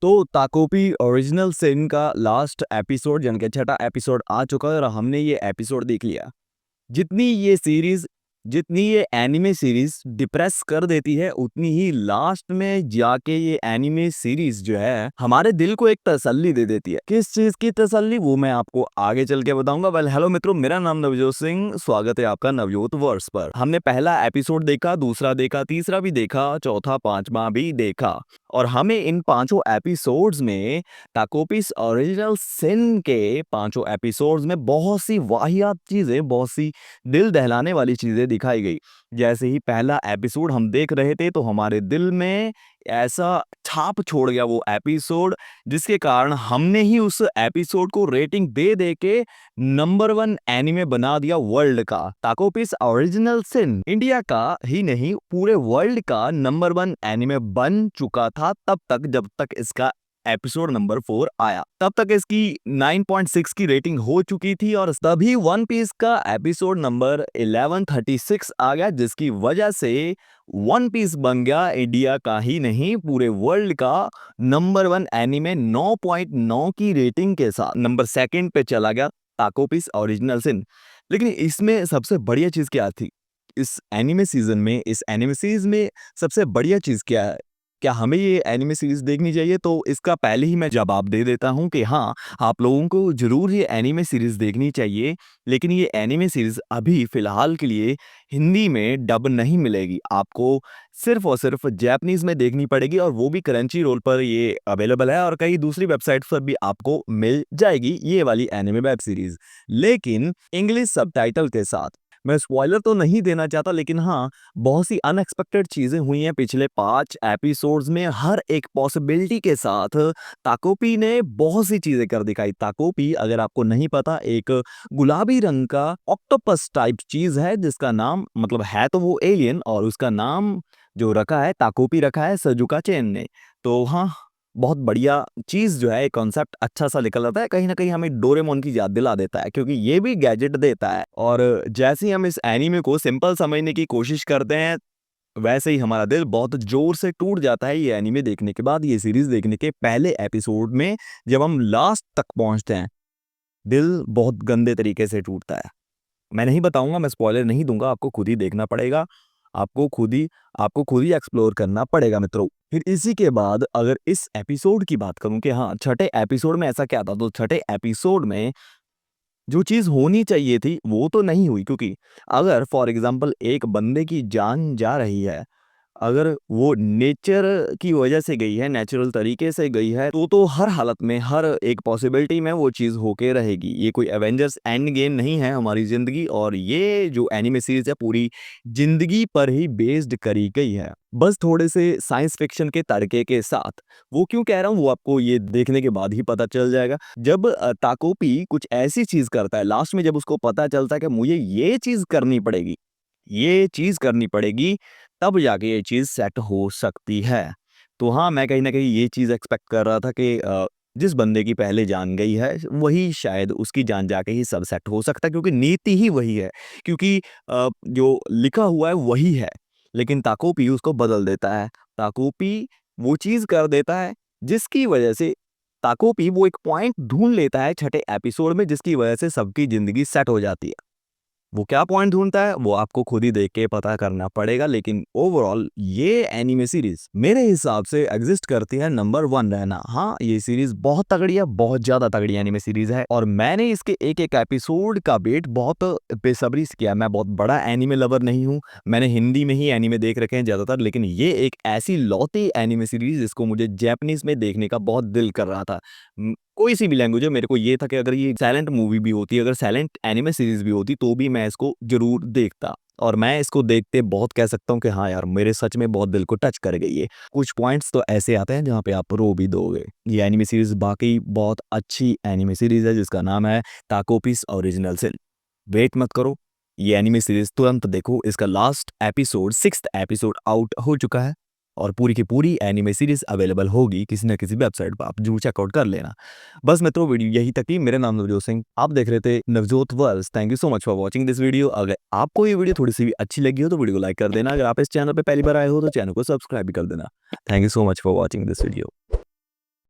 तो ताकोपी ओरिजिनल सिन का last episode यानी कि छठा एपिसोड आ चुका है और हमने ये एपिसोड देख लिया। जितनी ये एनिमे सीरीज डिप्रेस कर देती है उतनी ही लास्ट में जाके ये एनिमे सीरीज जो है हमारे दिल को एक तसल्ली दे देती है। किस चीज की तसल्ली वो मैं आपको आगे चल के बताऊंगा। वेल हेलो मित्रों, मेरा नाम नवजोत सिंह, स्वागत है आपका नवजोत वर्स पर। हमने पहला एपिसोड देखा, दूसरा देखा, तीसरा भी देखा, चौथा पांचवा भी देखा और हमें इन पांचों एपिसोड्स में ताकोपिस ओरिजिनल सिन के पांचों एपिसोड्स में बहुत सी वाहियात चीजें, बहुत सी दिल दहलाने वाली चीजें दिखाई गई। जैसे ही पहला एपिसोड हम देख रहे थे तो हमारे दिल में ऐसा छाप छोड़ गया वो एपिसोड, जिसके कारण हमने ही उस एपिसोड को रेटिंग दे दे के नंबर 1 एनिमे बना दिया वर्ल्ड का। ताकोपिस ओरिजिनल सिन इंडिया का ही नहीं पूरे वर्ल्ड का नंबर 1 एनिमे बन चुका था तब तक, जब तक इसका एपिसोड नंबर 4 आया। तब तक इसकी 9.6 की रेटिंग हो चुकी थी और तभी वन पीस का एपिसोड नंबर 1136 आ गया, जिसकी वजह से वन पीस बन गया इंडिया का ही नहीं पूरे वर्ल्ड का नंबर 1 एनीमे 9.9 की रेटिंग के साथ। नंबर 2 पे चला गया ताकोपिस ओरिजिनल सिन। लेकिन इसमें सबसे बढ़िया चीज क्या थी? इस एनीमे सीजन में, इस एनीमे सीरीज में सबसे बढ़िया चीज क्या है? क्या हमें ये एनिमे सीरीज देखनी चाहिए? तो इसका पहले ही मैं जवाब दे देता हूं कि हाँ, आप लोगों को जरूर ये एनिमे सीरीज देखनी चाहिए। लेकिन ये एनिमे सीरीज अभी फिलहाल के लिए हिंदी में डब नहीं मिलेगी, आपको सिर्फ और सिर्फ जापानीज में देखनी पड़ेगी और वो भी क्रंची रोल पर ये अवेलेबल है और कई दूसरी वेबसाइट्स पर भी आपको मिल जाएगी ये वाली एनिमे वेब सीरीज, लेकिन इंग्लिश सबटाइटल के साथ। मैं स्पॉइलर तो नहीं देना चाहता, लेकिन हाँ, बहुत सी अनएक्सपेक्टेड चीजें हुई हैं पिछले 5 एपिसोड्स में। हर एक पॉसिबिलिटी के साथ ताकोपी ने बहुत सी चीजें कर दिखाई। ताकोपी, अगर आपको नहीं पता, एक गुलाबी रंग का ऑक्टोपस टाइप चीज है जिसका नाम, मतलब है तो वो एलियन, और उसका नाम जो रखा है ताकोपी रखा है सजुका चेन ने। तो हाँ, बहुत बढ़िया चीज जो है, कॉन्सेप्ट अच्छा सा निकल आता है, कहीं ना कहीं हमें डोरेमोन की याद दिला देता है क्योंकि ये भी गैजेट देता है। और जैसे ही हम इस एनीमे को सिंपल समझने की कोशिश करते हैं वैसे ही हमारा दिल बहुत जोर से टूट जाता है ये एनीमे देखने के बाद। ये सीरीज देखने के पहले एपिसोड में जब हम लास्ट तक पहुंचते हैं, दिल बहुत गंदे तरीके से टूटता है। मैं नहीं बताऊंगा, मैं स्पॉइलर नहीं दूंगा, आपको खुद ही देखना पड़ेगा, आपको खुद ही एक्सप्लोर करना पड़ेगा मित्रों। फिर इसी के बाद अगर इस एपिसोड की बात करूं कि हाँ, छठे एपिसोड में ऐसा क्या था, तो छठे एपिसोड में जो चीज होनी चाहिए थी वो तो नहीं हुई। क्योंकि अगर फॉर एग्जांपल एक बंदे की जान जा रही है, अगर वो नेचर की वजह से गई है, नेचुरल तरीके से गई है, तो हर हालत में, हर एक पॉसिबिलिटी में वो चीज़ होके रहेगी। ये कोई एवेंजर्स एंड गेम नहीं है हमारी ज़िंदगी, और ये जो एनिमे सीरीज है पूरी ज़िंदगी पर ही बेस्ड करी गई है, बस थोड़े से साइंस फिक्शन के तड़के के साथ। वो क्यों कह रहा हूँ वो आपको ये देखने के बाद ही पता चल जाएगा। जब ताकोपी कुछ ऐसी चीज़ करता है लास्ट में, जब उसको पता चलता है कि मुझे ये चीज़ करनी पड़ेगी, ये चीज़ करनी पड़ेगी, तब जाके ये चीज़ सेट हो सकती है। तो हाँ, मैं कहीं न कहीं ये चीज़ एक्सपेक्ट कर रहा था कि जिस बंदे की पहले जान गई है, वही शायद उसकी जान जाके ही सब सेट हो सकता है, क्योंकि नीति ही वही है। क्योंकि जो लिखा हुआ है वही है, लेकिन ताकोपी उसको बदल देता है। ताकोपी वो चीज़ कर देता है जिसकी वजह से ताकोपी वो एक पॉइंट ढूँढ लेता है छठे एपिसोड में, जिसकी वजह से सबकी ज़िंदगी सेट हो जाती है। वो क्या पॉइंट ढूंढता है वो आपको खुद ही देख के पता करना पड़ेगा। लेकिन ओवरऑल ये एनिमे सीरीज मेरे हिसाब से एग्जिस्ट करती है नंबर 1 रहना। हाँ, ये सीरीज बहुत तगड़ी है, बहुत ज्यादा तगड़ी एनिमे सीरीज है और मैंने इसके एक एक एपिसोड का वेट बहुत बेसब्री से किया। मैं बहुत बड़ा एनिमे लवर नहीं हूँ, मैंने हिंदी में ही एनिमे देख रखे हैं ज्यादातर, लेकिन ये एक ऐसी लौती एनिमे सीरीज जिसको मुझे जैपनीज में देखने का बहुत दिल कर रहा था। कोई सी भी लैंग्वेज है, मेरे को ये था कि अगर ये साइलेंट मूवी भी होती, अगर साइलेंट एनिमे सीरीज भी होती, तो भी मैं इसको जरूर देखता। और मैं इसको देखते बहुत कह सकता हूँ कि हाँ यार, मेरे सच में बहुत दिल को टच कर गई है। कुछ पॉइंट्स तो ऐसे आते हैं जहाँ पे आप रो भी दोगे। ये एनिमे सीरीज बाकी बहुत अच्छी एनिमे सीरीज है जिसका नाम है ताकोपिस ओरिजिनल सिन। वेट मत करो, ये एनिमे सीरीज तुरंत देखो। इसका last episode, 6th episode out हो चुका है और पूरी की पूरी एनिमे सीरीज अवेलेबल होगी किसी न किसी वेबसाइट पर, आप जरूर चेकआउट कर लेना। बस मित्रों, वीडियो यही तक थी। मेरा नाम नवजोत सिंह, आप देख रहे थे Navjot world. Thank you so much for watching this video. अगर आपको ये वीडियो थोड़ी सी भी अच्छी लगी हो तो वीडियो को लाइक कर देना। अगर आप इस चैनल पर पहली बार आए हो तो चैनल को सब्सक्राइब भी कर देना। Thank you so much for watching this video.